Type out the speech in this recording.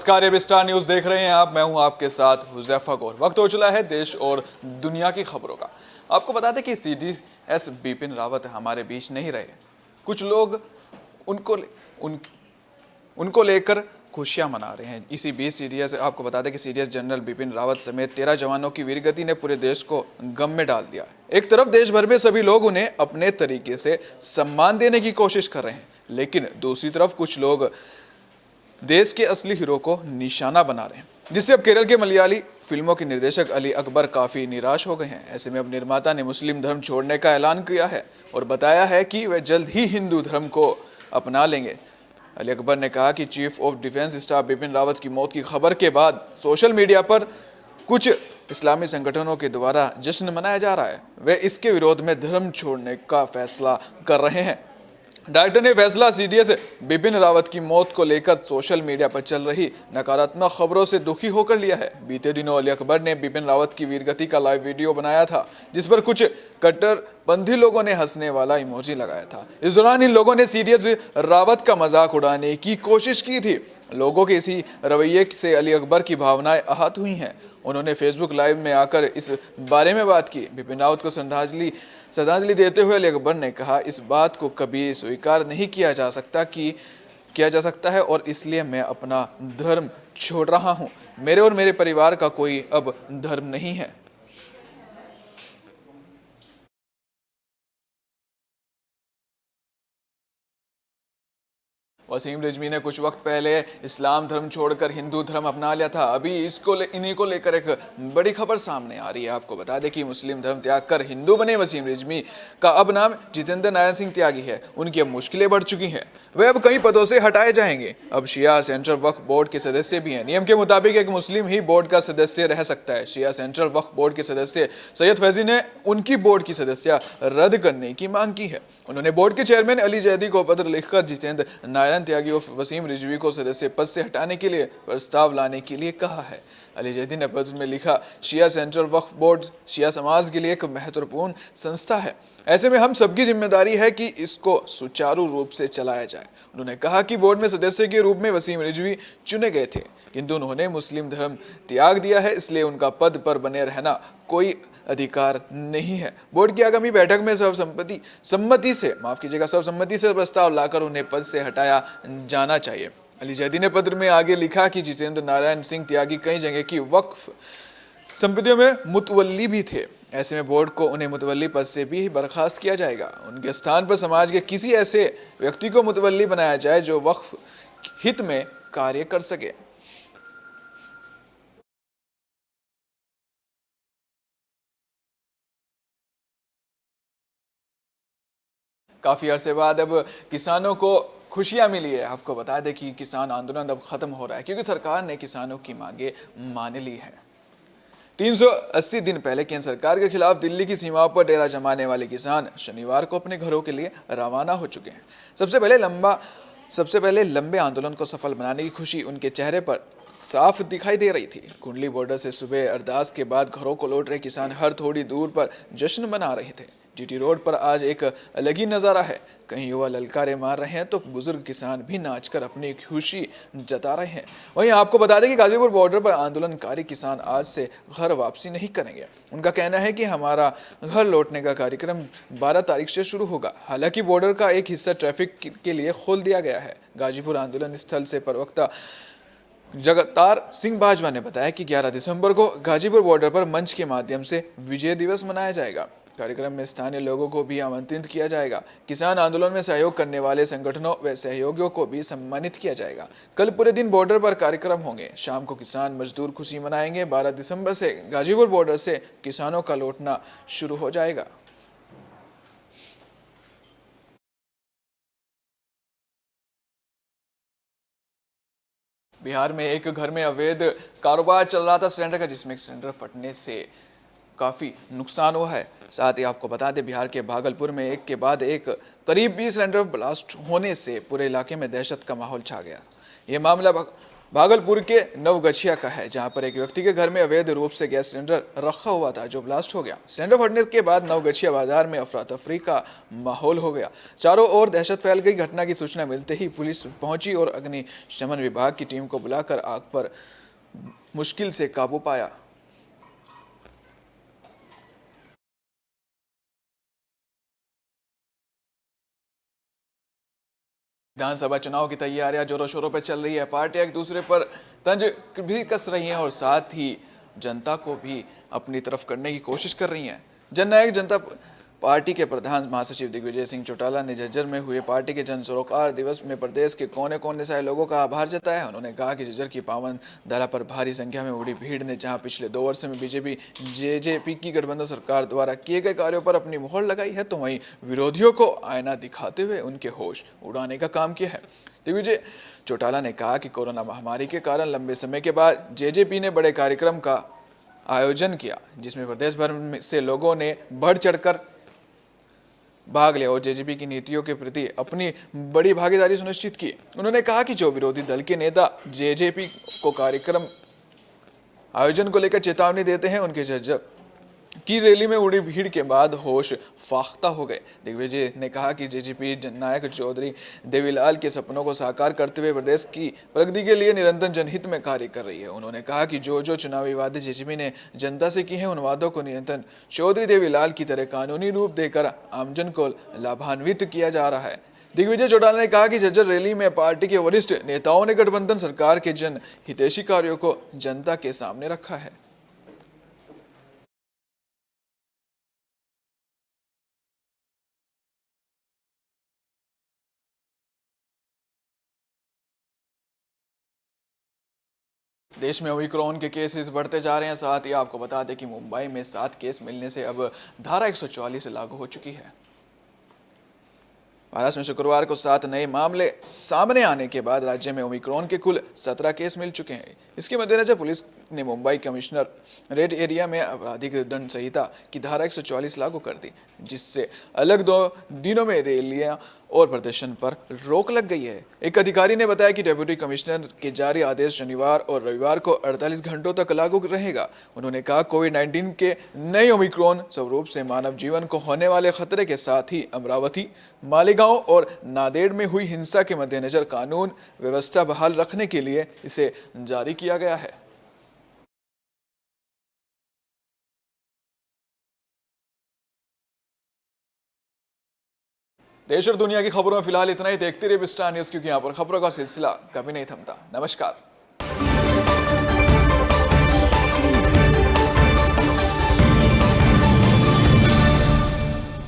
नमस्कार, ये star news देख रहे हैं आप। मैं हूं आपके साथ हुजैफा गौर। वक्त हो चला है देश और दुनिया की खबरों का। आपको बता दें कि सीडीएस बिपिन रावत हमारे बीच नहीं रहे। कुछ लोग उनको लेकर खुशियां मना रहे हैं। इसी बीच सीडीएस आपको बता दें कि सीडीएस जनरल बिपिन रावत समेत 13 जवानों की वीरगति ने पूरे देश को गम में डाल दिया। एक तरफ देश भर में सभी लोग उन्हें अपने तरीके से सम्मान देने की कोशिश कर रहे हैं, लेकिन दूसरी तरफ कुछ लोग देश के असली हीरो को निशाना बना रहे हैं, जिससे अब केरल के मलयाली फिल्मों के निर्देशक अली अकबर काफी निराश हो गए हैं। ऐसे में अब निर्माता ने मुस्लिम धर्म छोड़ने का ऐलान किया है और बताया है कि वे जल्द ही हिंदू धर्म को अपना लेंगे। अली अकबर ने कहा कि chief of defence staff Bipin Rawat की मौत की खबर के बाद सोशल मीडिया पर कुछ इस्लामी संगठनों के द्वारा जश्न मनाया जा रहा है। वे इसके विरोध में धर्म छोड़ने का फैसला कर रहे हैं। डायरेक्टर ने फैसला सीडीएस बिपिन रावत की मौत को लेकर सोशल मीडिया पर चल रही नकारात्मक खबरों से दुखी होकर लिया है। बीते दिनों अली अकबर ने बिपिन रावत की वीरगति का लाइव वीडियो बनाया था, जिस पर कुछ कट्टरपंथी लोगों ने हंसने वाला इमोजी लगाया था। इस दौरान इन लोगों ने सीडीएस रावत का मजाक उड़ाने की कोशिश की थी। लोगों के इसी रवैये से अली अकबर की भावनाएं आहत हुई हैं। उन्होंने फेसबुक लाइव में आकर इस बारे में बात की। बिपिन रावत को श्रद्धांजलि देते हुए अली अकबर ने कहा, इस बात को कभी स्वीकार नहीं किया जा सकता है और इसलिए मैं अपना धर्म छोड़ रहा हूं। मेरे और मेरे परिवार का कोई अब धर्म नहीं है। वसीम रिजवी ने कुछ वक्त पहले इस्लाम धर्म छोड़कर हिंदू धर्म अपना लिया था। अभी इन्हीं को लेकर एक बड़ी खबर सामने आ रही है। आपको बता दें कि मुस्लिम धर्म त्याग कर हिंदू बने वसीम रिजवी का अब नाम जितेंद्र नारायण सिंह त्यागी है। उनकी अब मुश्किलें बढ़ चुकी हैं। वे अब कई पदों से हटाए जाएंगे। अब शिया सेंट्रल वक्फ बोर्ड के सदस्य भी हैं। नियम के मुताबिक एक मुस्लिम ही बोर्ड का सदस्य रह सकता है। शिया सेंट्रल वक्फ बोर्ड के सदस्य सैयद फैजी ने उनकी बोर्ड की सदस्यता रद्द करने की मांग की है। उन्होंने बोर्ड के चेयरमैन अली जैदी को पत्र लिखकर जितेंद्र नारायण त्यागी और वसीम रिजवी को सदस्य पद से हटाने के लिए प्रस्ताव लाने के लिए कहा है। अली जैदी ने पत्र में लिखा, शिया सेंट्रल वक्फ बोर्ड शिया समाज के लिए एक महत्वपूर्ण संस्था है। ऐसे में हम सबकी जिम्मेदारी है कि इसको सुचारू रूप से चलाया जाए। उन्होंने कहा कि बोर्ड में सदस्य के रूप में वसीम रिजवी चुने गए थे, किंतु उन्होंने मुस्लिम धर्म त्याग दिया है, इसलिए उनका पद पर बने रहना कोई अधिकार नहीं है। बोर्ड की आगामी बैठक में सर्वसम्मति से प्रस्ताव लाकर उन्हें पद से हटाया जाना चाहिए। अली जैदी ने पत्र में आगे लिखा कि जितेंद्र नारायण सिंह त्यागी कई जगह की वक्फ संपत्तियों में मुतवल्ली भी थे। ऐसे में बोर्ड को उन्हें मुतवल्ली पद से भी बर्खास्त किया जाएगा। उनके स्थान पर समाज के किसी ऐसे व्यक्ति को मुतवल्ली बनाया जाए जो वक्फ हित में कार्य कर सके। काफी अरसे बाद अब किसानों को खुशियां मिली है। आपको बता दें कि किसान आंदोलन अब खत्म हो रहा है, क्योंकि सरकार ने किसानों की मांगे मान ली है। 380 दिन पहले केंद्र सरकार के खिलाफ दिल्ली की सीमाओं पर डेरा जमाने वाले किसान शनिवार को अपने घरों के लिए रवाना हो चुके हैं। सबसे पहले लंबे आंदोलन को सफल बनाने की खुशी उनके चेहरे पर साफ दिखाई दे रही थी। कुंडली बॉर्डर से सुबह अरदास के बाद घरों को लौट रहे किसान हर थोड़ी दूर पर जश्न मना रहे थे। जीटी रोड पर आज एक अलग ही नज़ारा है। कहीं युवा ललकारे मार रहे हैं तो बुजुर्ग किसान भी नाचकर अपनी खुशी जता रहे हैं। वहीं आपको बता दें कि गाजीपुर बॉर्डर पर आंदोलनकारी किसान आज से घर वापसी नहीं करेंगे। उनका कहना है कि हमारा घर लौटने का कार्यक्रम 12 तारीख से शुरू होगा। हालांकि बॉर्डर का एक हिस्सा ट्रैफिक के लिए खोल दिया गया है। गाजीपुर आंदोलन स्थल से प्रवक्ता जगतार सिंह बाजवा ने बताया कि 11 दिसंबर को गाजीपुर बॉर्डर पर मंच के माध्यम से विजय दिवस मनाया जाएगा। कार्यक्रम में स्थानीय लोगों को भी आमंत्रित किया जाएगा। किसान आंदोलन में सहयोग करने वाले संगठनों व सहयोगियों को भी सम्मानित किया जाएगा। कल पूरे दिन बॉर्डर पर कार्यक्रम होंगे। शाम को किसान मजदूर खुशी मनाएंगे। 12 दिसंबर से गाजीपुर बॉर्डर से किसानों का लौटना शुरू हो जाएगा। बिहार में एक घर में अवैध कारोबार चल रहा था सिलेंडर का, जिसमें सिलेंडर फटने से काफ़ी नुकसान हुआ है। साथ ही आपको बता दें, बिहार के भागलपुर में एक के बाद एक करीब 20 सिलेंडर ब्लास्ट होने से पूरे इलाके में दहशत का माहौल छा गया। ये मामला भागलपुर के नवगछिया का है, जहां पर एक व्यक्ति के घर में अवैध रूप से गैस सिलेंडर रखा हुआ था, जो ब्लास्ट हो गया। सिलेंडर फटने के बाद नवगछिया बाजार में अफरा तफरी का माहौल हो गया। चारों ओर दहशत फैल गई। घटना की सूचना मिलते ही पुलिस पहुंची और अग्निशमन विभाग की टीम को बुलाकर आग पर मुश्किल से काबू पाया। विधानसभा चुनाव की तैयारियां जोरों शोरों पर चल रही है। पार्टियां एक दूसरे पर तंज भी कस रही हैं और साथ ही जनता को भी अपनी तरफ करने की कोशिश कर रही हैं। जननायक जनता पार्टी के प्रधान महासचिव दिग्विजय सिंह चौटाला ने झज्जर में हुए पार्टी के जन सरोकार दिवस में प्रदेश के कोने कोने से आए लोगों का आभार जताया। उन्होंने कहा कि झज्जर की पावन धरा पर भारी संख्या में उमड़ी भीड़ ने जहां पिछले 2 वर्ष में बीजेपी जेजेपी की गठबंधन सरकार द्वारा किए गए कार्यों पर अपनी मोहर लगाई है, तो वहीं विरोधियों को आईना दिखाते हुए उनके होश उड़ाने का काम किया है। दिग्विजय चौटाला ने कहा कि कोरोना महामारी के कारण लंबे समय के बाद जेजेपी ने बड़े कार्यक्रम का आयोजन किया, जिसमें प्रदेश भर से लोगों ने बढ़ चढ़कर भाग लिया और जेजेपी की नीतियों के प्रति अपनी बड़ी भागीदारी सुनिश्चित की। उन्होंने कहा कि जो विरोधी दल के नेता जेजेपी को कार्यक्रम आयोजन को लेकर चेतावनी देते हैं, उनके झज्जर की रैली में उड़ी भीड़ के बाद होश फाख्ता हो गए। दिग्विजय ने कहा कि जेजेपी जननायक चौधरी देवीलाल के सपनों को साकार करते हुए प्रदेश की प्रगति के लिए निरंतर जनहित में कार्य कर रही है। उन्होंने कहा कि जो चुनावी वादे जेजेपी ने जनता से किए हैं, उन वादों को निरंतर चौधरी देवीलाल की तरह कानूनी रूप देकर आमजन को लाभान्वित किया जा रहा है। दिग्विजय चौटाला ने कहा कि झज्जर रैली में पार्टी के वरिष्ठ नेताओं ने गठबंधन सरकार के जन हितैषी कार्यों को जनता के सामने रखा है। देश में ओमिक्रॉन के केसेस बढ़ते जा रहे हैं। साथ ही आपको बता दें कि मुंबई में 7 केस मिलने से अब धारा 144 लागू हो चुकी है। महाराष्ट्र में शुक्रवार को 7 नए मामले सामने आने के बाद राज्य में ओमिक्रॉन के कुल 17 केस मिल चुके हैं। इसके मद्देनजर पुलिस ने मुंबई कमिश्नर रेड एरिया में आपराधिक दंड संहिता की धारा 144 लागू कर दी, जिससे अलग 2 दिनों में रैलियां और प्रदर्शन पर रोक लग गई है। एक अधिकारी ने बताया कि डेप्यूटी कमिश्नर के जारी आदेश शनिवार और रविवार को 48 घंटों तक लागू रहेगा। उन्होंने कहा कोविड-19 के नए ओमिक्रॉन स्वरूप से मानव जीवन को होने वाले खतरे के साथ ही अमरावती, मालेगांव और नांदेड़ में हुई हिंसा के मद्देनजर कानून व्यवस्था बहाल रखने के लिए इसे जारी किया गया है। देश और दुनिया की खबरों में फिलहाल इतना ही। देखते रहिए स्टार न्यूज़, क्योंकि यहाँ पर खबरों का सिलसिला कभी नहीं थमता। नमस्कार।